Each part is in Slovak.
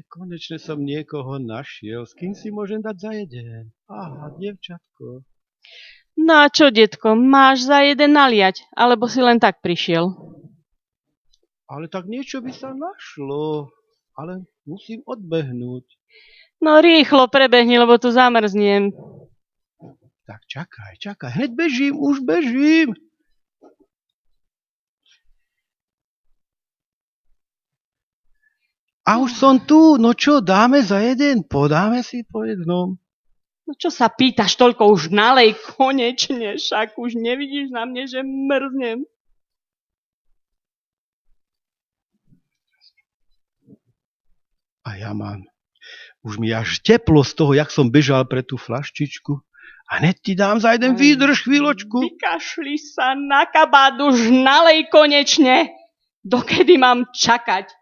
Konečne som niekoho našiel, s kým si môžem dať za jeden. Aha, dievčatko. No a čo, detko, máš za jeden naliať, alebo si len tak prišiel? Ale tak niečo by sa našlo. Ale musím odbehnúť. No rýchlo prebehni, lebo tu zamrznem. Tak čakaj, hneď bežím, už bežím. A už som tu, no čo, dáme za jeden? Podáme si po jednom. No čo sa pýtaš toľko, už nalej konečne, však už nevidíš na mne, že mrznem. A ja mám. Už mi až teplo z toho, jak som bežal pre tú flaštičku. A hneď ti dám za jeden výdrž chvíľočku. Vykašli sa na kabát, už nalej konečne. Dokedy mám čakať?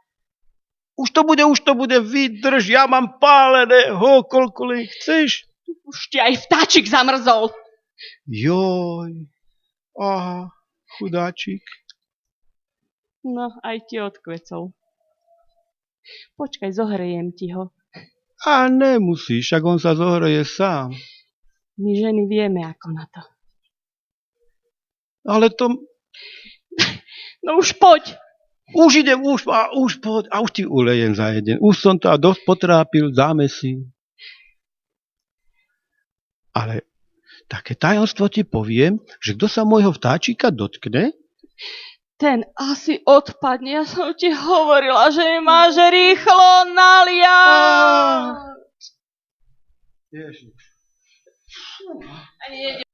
Už to bude, vydrž, ja mám páleného, koľko len chceš. Už ti aj vtáčik zamrzol. Joj, aha, chudáčik. No, aj ti odkvecol. Počkaj, zohrejem ti ho. A nemusíš, však on sa zohreje sám. My ženy vieme, ako na to. Ale to... No už poď. Už idem, už poď, a už ti ulejem za jeden. Už som to dosť potrápil, dáme si. Ale také tajomstvo ti poviem, že kto sa môjho vtáčika dotkne, ten asi odpadne. Ja som ti hovorila, že máš rýchlo naliať. Ježiš.